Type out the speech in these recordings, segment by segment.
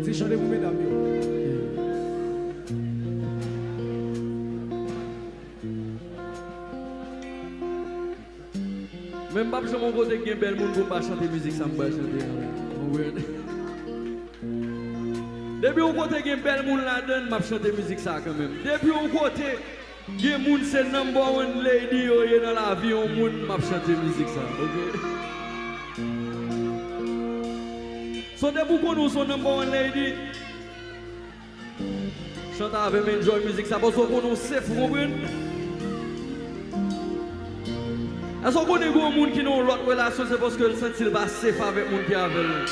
C'est chanter pour mesdames. Même pas sur mon côté qui est belle monde pour pas chanter musique, ça me va chanter. Depuis au côté qui est belle monde là-dedans, m'a chanter musique ça quand même. Depuis au côté qui est monde c'est number one lady dans la vie, on monde m'a chanter musique ça, ok? So depuis qu'on nous son number one lady, chante avec moi enjoy musique ça parce qu'on nous safe, vous comprenez? Est-ce qu'on connaît un monde qui n'a pas de relation, c'est parce que le sent qu'il va safe avec le monde qui est avec lui.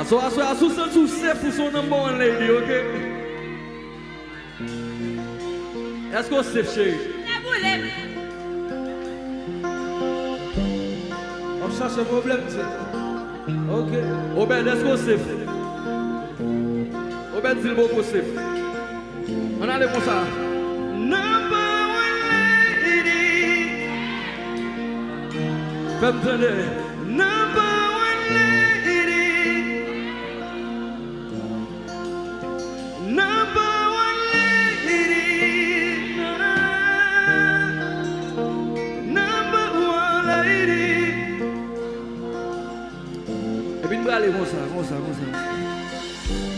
So, sous safe pour son number one lady, ok? Est-ce qu'on safe, chérie? On cherche un problème, c'est. Ok. Obed, est-ce qu'on safe? Obed, dis-le beaucoup safe. On allait pour ça. Fais-moi entendre. Number one lady. Number one lady. Number one lady. Et puis nous allons aller comme ça.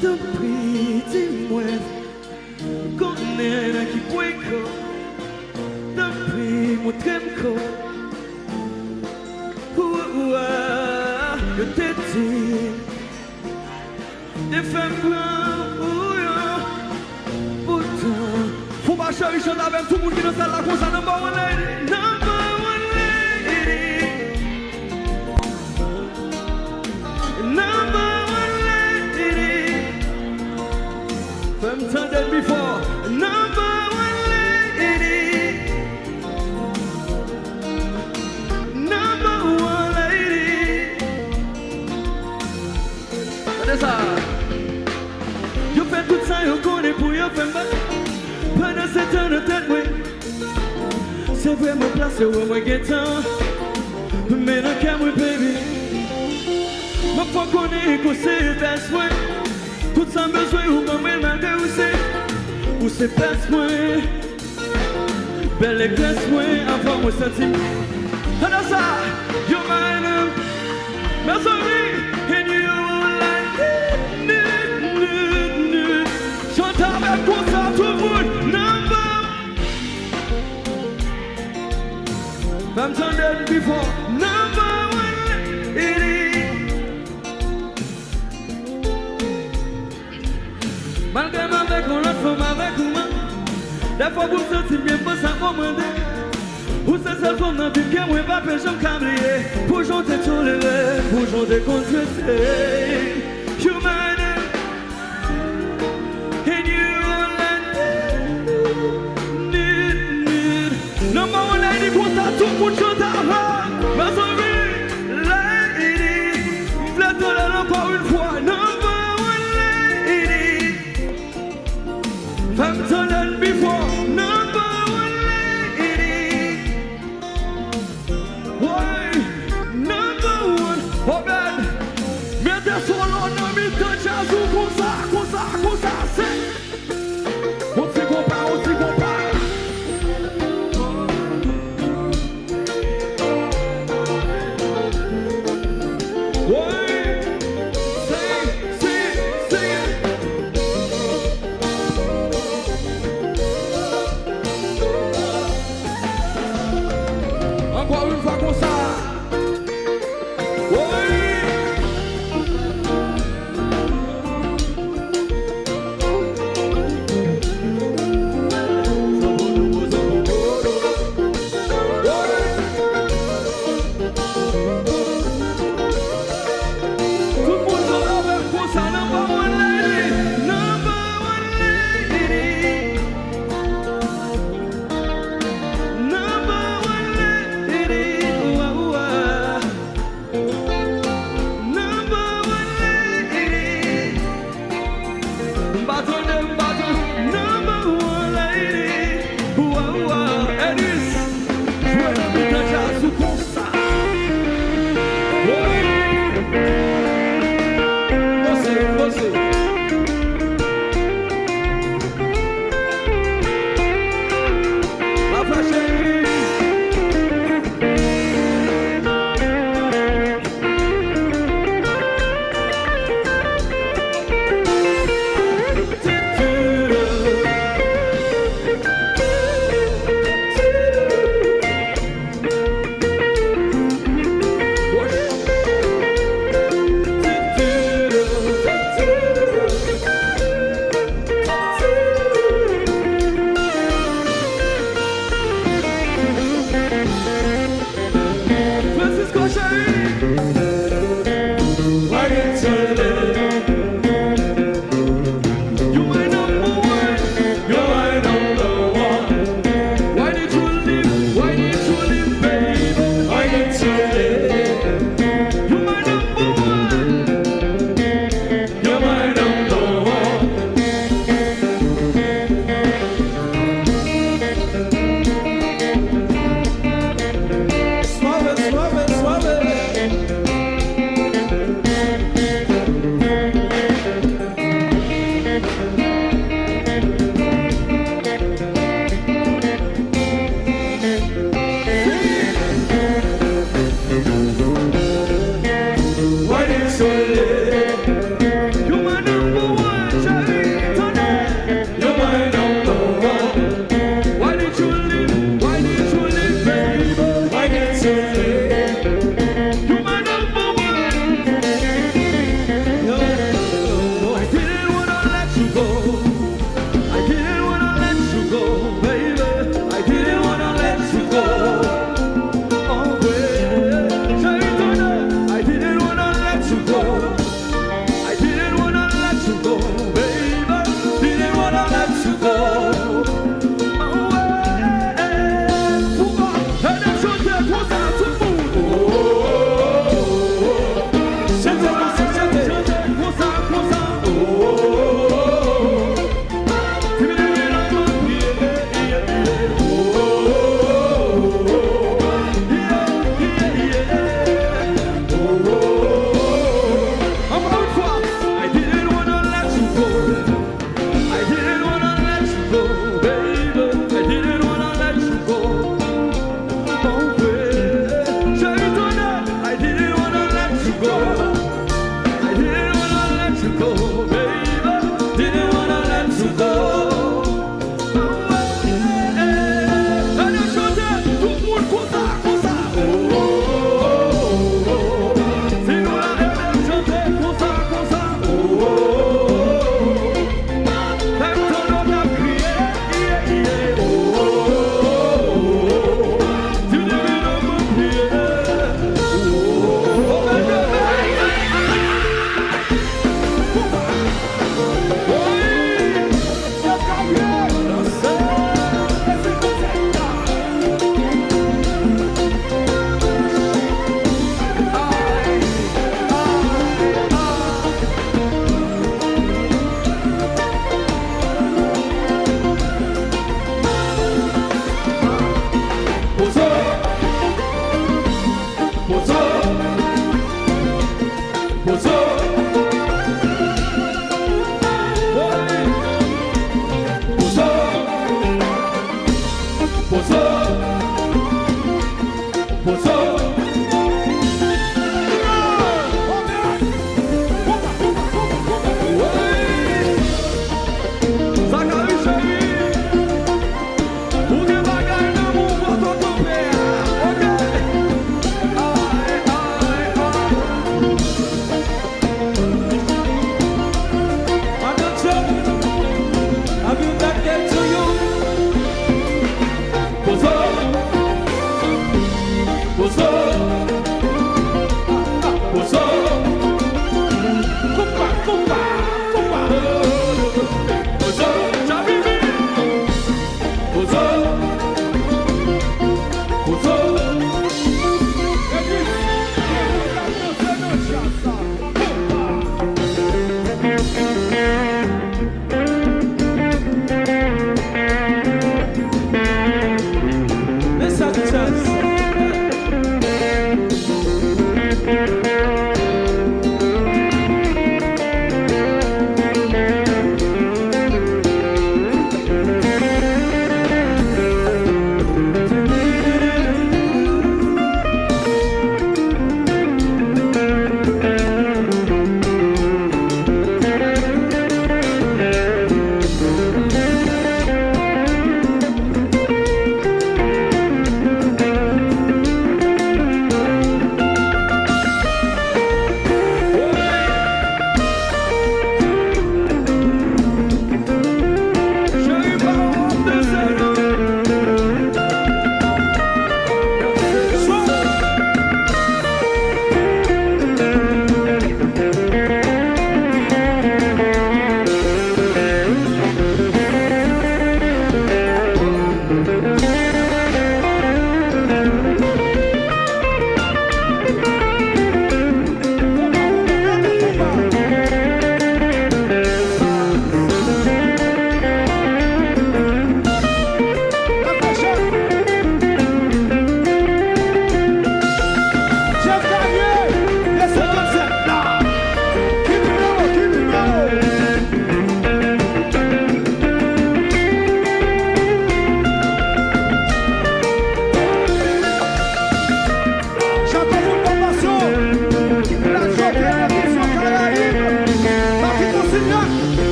Depuis, dis-moi, qu'on est là qui pointe. Depuis, mon tremco. Je t'ai dit, des femmes blanches, pourtant, faut pas chérir, chante avec tout le monde qui nous salle là comme ça, number one lady, number one lady, number one lady, femme tended before, number one lady, number one lady. Ça. Je fais tout ça, je connais pour y faire mal. Pendant 7 ans de tête, oui. C'est vraiment placé où moi get down. Mais dans le moi, baby. Ma foi connaît que c'est best way. Tout ça besoin ou comme elle m'a dit où c'est best way. Belle et classe way, avant moi senti. Pendant ça, you mind mes amis, and you. Chante avec moi ça tout le monde, number. Femme tended before, number one lady. Malgré avec mon autre femme avec moi, des fois vous sentez bien pas ça commander. Vous c'est seule femme dans vie qui moi pas péché me câblier. Pour chanter tolérer, pour chanter contester. You mind it? Number one lady, pour ça tout le monde chante avant. Mes amis, lady, flattez-la encore une fois. Number one lady, femme tended before. Number one lady, ouais, number one. Oh man, mettez son nom dans mes temps jazz ou comme ça, c'est. On s'y compare. Encore une fois comme ça.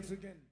Next weekend.